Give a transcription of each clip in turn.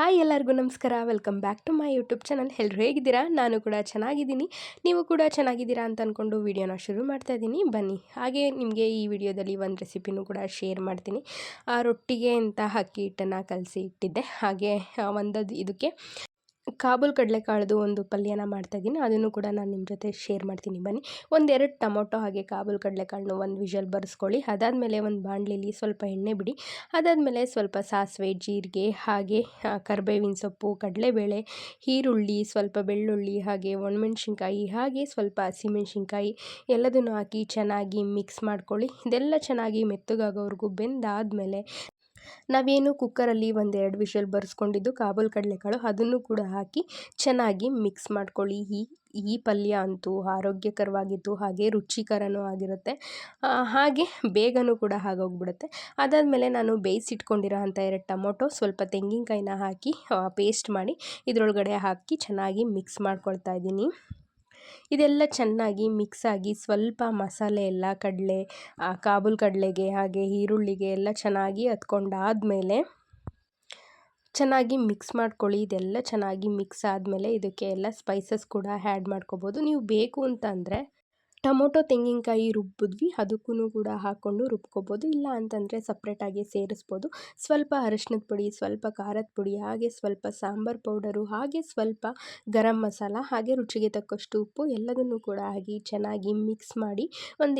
Hi ಎಲ್ಲರಿಗೂ ನಮಸ್ಕಾರ. Welcome back to my YouTube channel. ಎಲ್ಲರೂ ಹೇಗಿದ್ದೀರಾ? ನಾನು ಕೂಡ ಚೆನ್ನಾಗಿದ್ದೀನಿ. ನೀವು ಕೂಡ ಚೆನ್ನಾಗಿದ್ದೀರಾ ಅಂತ ಅಂದ್ಕೊಂಡು ವಿಡಿಯೋನ ಶುರು ಮಾಡ್ತಾ ಇದ್ದೀನಿ. ಬನ್ನಿ, ಹಾಗೆ ನಿಮಗೆ ಈ ವಿಡಿಯೋದಲ್ಲಿ ಒಂದು ರೆಸಿಪಿನೂ ಕೂಡ ಶೇರ್ ಮಾಡ್ತೀನಿ. ರೊಟ್ಟಿಗೆ ಅಂತ ಅಕ್ಕಿ ಹಿಟ್ಟನ್ನು ಕಲಸಿ ಇಟ್ಟಿದ್ದೆ. ಹಾಗೆ ಇದಕ್ಕೆ ಕಾಬೂಲ್ ಕಡಲೆಕಾಳದು ಒಂದು ಪಲ್ಯನ ಮಾಡ್ತಾಯಿದ್ದೀನಿ. ಅದನ್ನು ಕೂಡ ನಾನು ನಿಮ್ಮ ಜೊತೆ ಶೇರ್ ಮಾಡ್ತೀನಿ. ಬನ್ನಿ, ಒಂದೆರಡು ಟೊಮೊಟೊ ಹಾಗೆ ಕಾಬೂಲ್ ಕಡಲೆಕಾಳನ್ನು ಒಂದು ವಿಷಲ್ ಬರೆಸ್ಕೊಳ್ಳಿ. ಅದಾದಮೇಲೆ ಒಂದು ಬಾಣಲೆಯಲ್ಲಿ ಸ್ವಲ್ಪ ಎಣ್ಣೆ ಬಿಡಿ. ಅದಾದಮೇಲೆ ಸ್ವಲ್ಪ ಸಾಸಿವೆ, ಜೀರಿಗೆ, ಹಾಗೆ ಕರಿಬೇವಿನ ಸೊಪ್ಪು, ಕಡಲೆಬೇಳೆ, ಈರುಳ್ಳಿ, ಸ್ವಲ್ಪ ಬೆಳ್ಳುಳ್ಳಿ, ಹಾಗೆ ಒಣಮೆಣ್ಸಿನ್ಕಾಯಿ, ಹಾಗೆ ಸ್ವಲ್ಪ ಹಸಿಮೆಣ್ಸಿನ್ಕಾಯಿ ಎಲ್ಲದನ್ನು ಹಾಕಿ ಚೆನ್ನಾಗಿ ಮಿಕ್ಸ್ ಮಾಡ್ಕೊಳ್ಳಿ. ಇದೆಲ್ಲ ಚೆನ್ನಾಗಿ ಮೆತ್ತಗಾಗೋವರೆಗೂ ಬೆಂದಾದಮೇಲೆ ನಾವೇನು ಕುಕ್ಕರಲ್ಲಿ ಒಂದೆರಡು ವಿಷಲ್ ಬರೆಸ್ಕೊಂಡಿದ್ದು ಕಾಬೂಲ್ ಕಡಲೆಕಾಳು ಅದನ್ನು ಕೂಡ ಹಾಕಿ ಚೆನ್ನಾಗಿ ಮಿಕ್ಸ್ ಮಾಡ್ಕೊಳ್ಳಿ. ಈ ಪಲ್ಯ ಅಂತೂ ಆರೋಗ್ಯಕರವಾಗಿತ್ತು, ಹಾಗೆ ರುಚಿಕರನೂ ಆಗಿರುತ್ತೆ, ಹಾಗೆ ಬೇಗನೂ ಕೂಡ ಆಗೋಗ್ಬಿಡುತ್ತೆ. ಅದಾದಮೇಲೆ ನಾನು ಬೇಯಿಸಿಟ್ಕೊಂಡಿರೋ ಅಂಥ 2 ಟೊಮೊಟೊ, ಸ್ವಲ್ಪ ತೆಂಗಿನಕಾಯಿನ ಹಾಕಿ ಪೇಸ್ಟ್ ಮಾಡಿ ಇದರೊಳಗಡೆ ಹಾಕಿ ಚೆನ್ನಾಗಿ ಮಿಕ್ಸ್ ಮಾಡ್ಕೊಳ್ತಾ ಇದ್ದೀನಿ. ಇದೆಲ್ಲ ಚೆನ್ನಾಗಿ ಮಿಕ್ಸ್ ಆಗಿ ಸ್ವಲ್ಪ ಮಸಾಲೆ ಎಲ್ಲ ಕಾಬೂಲ್ ಕಡಲೆಗೆ ಹಾಗೆ ಈರುಳ್ಳಿಗೆ ಎಲ್ಲ ಚೆನ್ನಾಗಿ ಹತ್ಕೊಂಡಾದಮೇಲೆ ಚೆನ್ನಾಗಿ ಮಿಕ್ಸ್ ಮಾಡ್ಕೊಳ್ಳಿ. ಇದೆಲ್ಲ ಚೆನ್ನಾಗಿ ಮಿಕ್ಸ್ ಆದಮೇಲೆ ಇದಕ್ಕೆ ಎಲ್ಲ ಸ್ಪೈಸಸ್ ಕೂಡ ಆ್ಯಡ್ ಮಾಡ್ಕೋಬೋದು. ನೀವು ಬೇಕು ಅಂತಂದರೆ ಟೊಮೊಟೊ ತೆಂಗಿನಕಾಯಿ ರುಬ್ಬಿದ್ವಿ ಅದಕ್ಕೂ ಕೂಡ ಹಾಕ್ಕೊಂಡು ರುಬ್ಕೋಬೋದು. ಇಲ್ಲ ಅಂತಂದರೆ ಸಪ್ರೇಟಾಗಿ ಸೇರಿಸ್ಬೋದು. ಸ್ವಲ್ಪ ಅರಿಶಿನದ ಪುಡಿ, ಸ್ವಲ್ಪ ಖಾರದ ಪುಡಿ, ಹಾಗೆ ಸ್ವಲ್ಪ ಸಾಂಬಾರು ಪೌಡರು, ಹಾಗೆ ಸ್ವಲ್ಪ ಗರಂ ಮಸಾಲ, ಹಾಗೆ ರುಚಿಗೆ ತಕ್ಕಷ್ಟು ಉಪ್ಪು ಎಲ್ಲದನ್ನು ಕೂಡ ಹಾಕಿ ಚೆನ್ನಾಗಿ ಮಿಕ್ಸ್ ಮಾಡಿ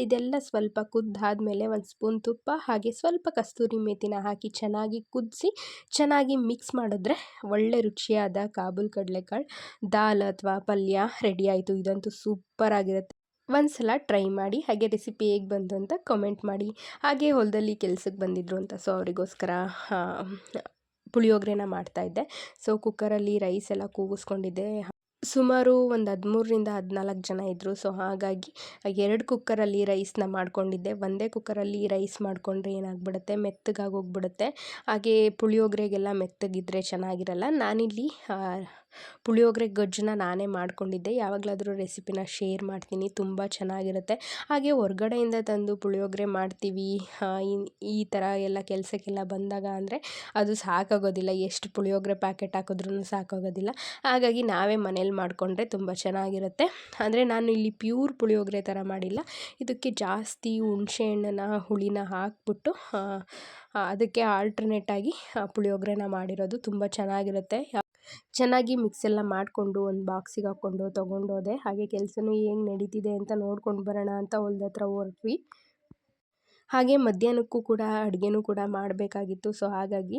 ಇದೆಲ್ಲ ಸ್ವಲ್ಪ ಕುದ್ದಾದಮೇಲೆ 1 ಸ್ಪೂನ್ ತುಪ್ಪ, ಹಾಗೆ ಸ್ವಲ್ಪ ಕಸ್ತೂರಿ ಮೇಥಿನ ಹಾಕಿ ಚೆನ್ನಾಗಿ ಕುದಿಸಿ ಚೆನ್ನಾಗಿ ಮಿಕ್ಸ್ ಮಾಡಿದ್ರೆ ಒಳ್ಳೆ ರುಚಿಯಾದ ಕಾಬೂಲ್ ಕಡಲೆಕಾಳು ದಾಲ್ ಅಥವಾ ಪಲ್ಯ ರೆಡಿ ಆಯಿತು. ಇದಂತೂ ಸೂಪರ್ ಆಗಿರುತ್ತೆ. ಒಂದು ಸಲ ಟ್ರೈ ಮಾಡಿ. ಹಾಗೆ ರೆಸಿಪಿ ಹೇಗೆ ಬಂತು ಅಂತ ಕಮೆಂಟ್ ಮಾಡಿ. ಹಾಗೆ ಹೊಲದಲ್ಲಿ ಕೆಲ್ಸಕ್ಕೆ ಬಂದಿದ್ರು ಅಂತ, ಸೊ ಅವರಿಗೋಸ್ಕರ ಪುಳಿಯೋಗರೆನ ಮಾಡ್ತಾಯಿದ್ದೆ. ಸೊ ಕುಕ್ಕರಲ್ಲಿ ರೈಸ್ ಎಲ್ಲ ಕೂಗಿಸ್ಕೊಂಡಿದ್ದೆ. ಸುಮಾರು ಒಂದು 13ರಿಂದ 14 ಜನ ಇದ್ದರು. ಸೊ ಹಾಗಾಗಿ 2 ಕುಕ್ಕರಲ್ಲಿ ರೈಸ್ನ ಮಾಡ್ಕೊಂಡಿದ್ದೆ. ಒಂದೇ ಕುಕ್ಕರಲ್ಲಿ ರೈಸ್ ಮಾಡಿಕೊಂಡ್ರೆ ಏನಾಗ್ಬಿಡುತ್ತೆ, ಮೆತ್ತಗಾಗೋಗ್ಬಿಡುತ್ತೆ. ಹಾಗೆ ಪುಳಿಯೋಗರೆಗೆಲ್ಲ ಮೆತ್ತಗಿದ್ರೆ ಚೆನ್ನಾಗಿರಲ್ಲ. ನಾನಿಲ್ಲಿ ಪುಳಿಯೋಗರೆ ಗೊಜ್ಜನ್ನ ನಾನೇ ಮಾಡ್ಕೊಂಡಿದ್ದೆ. ಯಾವಾಗಲಾದರೂ ರೆಸಿಪಿನ ಶೇರ್ ಮಾಡ್ತೀನಿ, ತುಂಬ ಚೆನ್ನಾಗಿರುತ್ತೆ. ಹಾಗೆ ಹೊರ್ಗಡೆಯಿಂದ ತಂದು ಪುಳಿಯೋಗರೆ ಮಾಡ್ತೀವಿ ಈ ಥರ ಎಲ್ಲ ಕೆಲಸಕ್ಕೆಲ್ಲ ಬಂದಾಗ ಅಂದರೆ ಅದು ಸಾಕಾಗೋದಿಲ್ಲ. ಎಷ್ಟು ಪುಳಿಯೋಗರೆ ಪ್ಯಾಕೆಟ್ ಹಾಕಿದ್ರೂ ಸಾಕಾಗೋದಿಲ್ಲ. ಹಾಗಾಗಿ ನಾವೇ ಮನೇಲಿ ಮಾಡಿಕೊಂಡ್ರೆ ತುಂಬ ಚೆನ್ನಾಗಿರುತ್ತೆ. ಅಂದರೆ ನಾನು ಇಲ್ಲಿ ಪ್ಯೂರ್ ಪುಳಿಯೋಗರೆ ಥರ ಮಾಡಿಲ್ಲ. ಇದಕ್ಕೆ ಜಾಸ್ತಿ ಹುಣಸೆಹಣ್ಣನ್ನ ಹುಳಿನ ಹಾಕ್ಬಿಟ್ಟು ಅದಕ್ಕೆ ಆಲ್ಟರ್ನೇಟಾಗಿ ಪುಳಿಯೋಗರೆನ ಮಾಡಿರೋದು. ತುಂಬ ಚೆನ್ನಾಗಿರುತ್ತೆ. ಚೆನ್ನಾಗಿ ಮಿಕ್ಸ್ ಎಲ್ಲ ಮಾಡಿಕೊಂಡು ಒಂದು ಬಾಕ್ಸಿಗೆ ಹಾಕ್ಕೊಂಡು ತೊಗೊಂಡೋದೆ. ಹಾಗೆ ಕೆಲಸನೂ ಹೆಂಗೆ ನಡೀತಿದೆ ಅಂತ ನೋಡ್ಕೊಂಡು ಬರೋಣ ಅಂತ ಹೊಲ್ದ ಹತ್ರ ಹೊರಟ್ವಿ. ಹಾಗೆ ಮಧ್ಯಾಹ್ನಕ್ಕೂ ಕೂಡ ಅಡುಗೆನೂ ಕೂಡ ಮಾಡಬೇಕಾಗಿತ್ತು. ಸೊ ಹಾಗಾಗಿ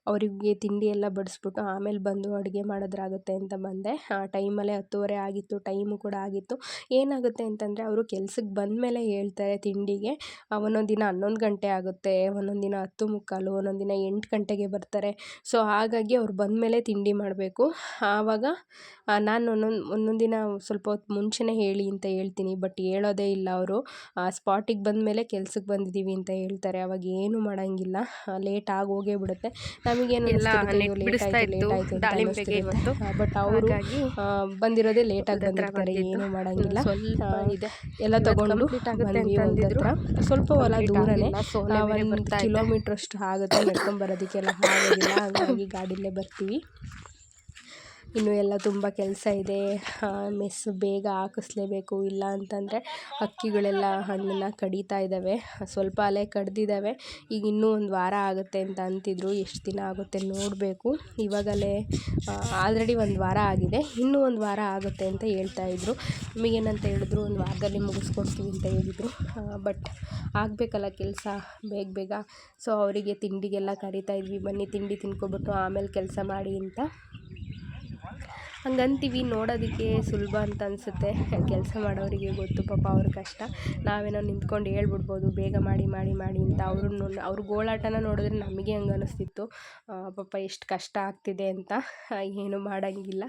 ಅವರಿಗೆ ತಿಂಡಿ ಎಲ್ಲ ಬಡಿಸ್ಬಿಟ್ಟು ಆಮೇಲೆ ಬಂದು ಅಡುಗೆ ಮಾಡೋದ್ರಾಗುತ್ತೆ ಅಂತ ಬಂದೆ. ಟೈಮಲ್ಲೇ 10:30 ಆಗಿತ್ತು, ಟೈಮು ಕೂಡ ಆಗಿತ್ತು. ಏನಾಗುತ್ತೆ ಅಂತಂದರೆ ಅವರು ಕೆಲ್ಸಕ್ಕೆ ಬಂದಮೇಲೆ ಹೇಳ್ತಾರೆ ತಿಂಡಿಗೆ. ಒಂದೊಂದು ದಿನ 11 ಗಂಟೆ ಆಗುತ್ತೆ, ಒಂದೊಂದು ದಿನ 10:45, ಒಂದೊಂದು ದಿನ 8 ಗಂಟೆಗೆ ಬರ್ತಾರೆ. ಸೊ ಹಾಗಾಗಿ ಅವ್ರು ಬಂದಮೇಲೆ ತಿಂಡಿ ಮಾಡಬೇಕು. ಆವಾಗ ನಾನು ಒಂದೊಂದು ದಿನ ಸ್ವಲ್ಪ ಹೊತ್ತು ಮುಂಚೆನೇ ಹೇಳಿ ಅಂತ ಹೇಳ್ತೀನಿ, ಬಟ್ ಹೇಳೋದೇ ಇಲ್ಲ ಅವರು. ಸ್ಪಾಟಿಗೆ ಬಂದಮೇಲೆ ಕೆಲ್ಸಕ್ಕೆ ಬಂದಿದ್ದೀವಿ ಅಂತ ಹೇಳ್ತಾರೆ. ಅವಾಗ ಏನು ಮಾಡೋಂಗಿಲ್ಲ, ಲೇಟ್ ಆಗಿ ಹೋಗೇ ಬಿಡುತ್ತೆ. ನಮಗೇನು ಲೇಟ್ ಆಯಿತು ಅಂತ ಅನ್ನಿಸ್ತಿರುತ್ತೆ. ಬಟ್ ಅವರು ಬಂದಿರೋದೇ ಲೇಟಾಗಿ ಬಂದಿರ್ತಾರೆ, ಏನು ಮಾಡೋಂಗಿಲ್ಲ. ಎಲ್ಲ ತೊಗೊಂಡು ಬಂದ್ವಿ ಹೊಲದ ಹತ್ರ. ಸ್ವಲ್ಪ ಹೊಲ ದೂರನೇ, 1 ಕಿಲೋಮೀಟ್ರ್ ಅಷ್ಟು ಆಗುತ್ತೆ. ನಡ್ಕೊಂಬರೋದಕ್ಕೆಲ್ಲ ಆಗೋದಿಲ್ಲ, ಹಾಗಾಗಿ ಗಾಡಿಯಲ್ಲೇ ಬರ್ತೀವಿ. ಇನ್ನು ಎಲ್ಲ ತುಂಬ ಕೆಲಸ ಇದೆ. ಮೆಸ್ಸು ಬೇಗ ಹಾಕಿಸ್ಲೇಬೇಕು, ಇಲ್ಲ ಅಂತಂದರೆ ಹಕ್ಕಿಗಳೆಲ್ಲ ಹಣ್ಣನ್ನು ಕಡಿತಾ ಇದ್ದಾವೆ. ಸ್ವಲ್ಪ ಅಲೆ ಕಡ್ದಿದ್ದಾವೆ. ಈಗ ಇನ್ನೂ 1 ವಾರ ಆಗುತ್ತೆ ಅಂತ ಅಂತಿದ್ರು. ಎಷ್ಟು ದಿನ ಆಗುತ್ತೆ ನೋಡಬೇಕು. ಇವಾಗಲೇ ಆಲ್ರೆಡಿ 1 ವಾರ ಆಗಿದೆ, ಇನ್ನೂ 1 ವಾರ ಆಗುತ್ತೆ ಅಂತ ಹೇಳ್ತಾಯಿದ್ರು. ನಮಗೇನಂತ ಹೇಳಿದ್ರು, 1 ವಾರದಲ್ಲಿ ಮುಗಿಸ್ಕೊಡ್ತೀವಿ ಅಂತ ಹೇಳಿದರು. ಬಟ್ ಆಗಬೇಕಲ್ಲ ಕೆಲಸ ಬೇಗ. ಸೊ ಅವರಿಗೆ ತಿಂಡಿಗೆಲ್ಲ ಕರಿತಾ ಇದ್ವಿ, ಬನ್ನಿ ತಿಂಡಿ ತಿನ್ಕೊಬಿಟ್ಟು ಆಮೇಲೆ ಕೆಲಸ ಮಾಡಿ ಅಂತ. ಹಂಗಂತೀವಿ, ನೋಡೋದಕ್ಕೆ ಸುಲಭ ಅಂತ ಅನಿಸುತ್ತೆ. ಕೆಲಸ ಮಾಡೋರಿಗೆ ಗೊತ್ತು ಪಾಪ ಅವ್ರ ಕಷ್ಟ. ನಾವೇನೋ ನಿಂತ್ಕೊಂಡು ಹೇಳ್ಬಿಡ್ಬೋದು ಬೇಗ ಮಾಡಿ ಅಂತ. ಅವ್ರ ಗೋಳಾಟನ ನೋಡಿದ್ರೆ ನಮಗೆ ಹಂಗೆ ಅನ್ನಿಸ್ತಿತ್ತು, ಪಾಪ ಎಷ್ಟು ಕಷ್ಟ ಆಗ್ತಿದೆ ಅಂತ. ಏನು ಮಾಡೋಂಗಿಲ್ಲ.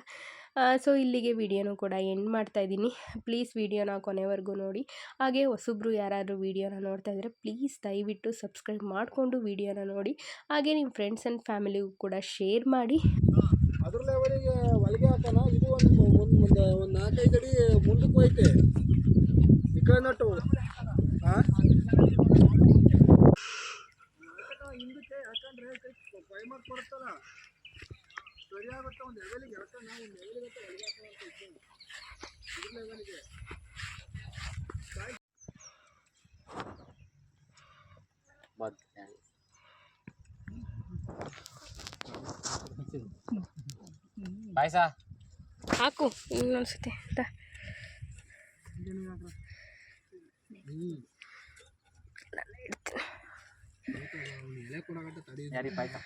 ಸೊ ಇಲ್ಲಿಗೆ ವಿಡಿಯೋನೂ ಕೂಡ ಎಂಡ್ ಮಾಡ್ತಾಯಿದ್ದೀನಿ. ಪ್ಲೀಸ್ ವಿಡಿಯೋನ ಕೊನೆವರೆಗೂ ನೋಡಿ. ಹಾಗೆ ಹೊಸಬ್ರು ಯಾರಾದರೂ ವಿಡಿಯೋನ ನೋಡ್ತಾ ಇದ್ದರೆ ಪ್ಲೀಸ್ ದಯವಿಟ್ಟು ಸಬ್ಸ್ಕ್ರೈಬ್ ಮಾಡಿಕೊಂಡು ವಿಡಿಯೋನ ನೋಡಿ. ಹಾಗೆ ನಿಮ್ಮ ಫ್ರೆಂಡ್ಸ್ ಆ್ಯಂಡ್ ಫ್ಯಾಮಿಲಿಗೂ ಕೂಡ ಶೇರ್ ಮಾಡಿ. ಅದ್ರ ಲೆವೆಲಿಗೆ ಹೊಲಿಗೆ ಹಾಕೋಣ. ಇದು ಒಂದು 4-5 ಅಡಿ ಮುಂದಕ್ಕೆ ಹೋಯ್ತೆ ಈ ಕಡೆ ನಟ್ಟು ಹಿಂದಕ್ಕೆ ಯಾಕಂದ್ರೆ ಕೈ ಮಾರ್ಕ್ ಕೊಡುತ್ತಲ್ಲ. ಪಾಯಸ ಹಾಕು ಇನ್ನೊಂದ್ಸತಿ ಯಾರಿ ಪಾಯಸ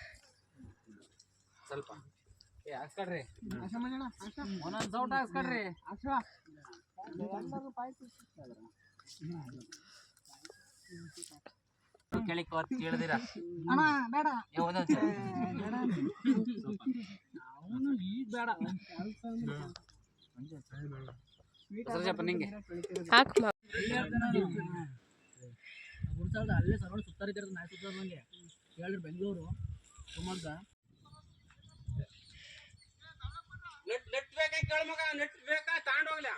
ಸ್ವಲ್ಪ ಹಾಕ್ಸ್ಕೊಡ್ರಿ ಒಂದೊಂದು ಸೌಟ್ ಹಾಕ್ಸ್ಕೊಡ್ರಿ ಕೇಳಿ ಕೇಳಿದಿರ ನಿಂಗೆ ಹಾಕು ಅಲ್ಲೇ ಸರ್ವ ಸುತ್ತಾರಿದ್ದಾರೆ ನಾಯಿ ಸುತ್ತಾರಂಗೆ ಹೇಳಿದ್ರು ಬೆಂಗಳೂರು ಶಿವಮೊಗ್ಗ ನೆಟ್ ಬೇಕಾ ಕೇಳ ಮಗ ನೆಟ್ ಬೇಕಾ ತಗೊಂಡೋಗ್ಲ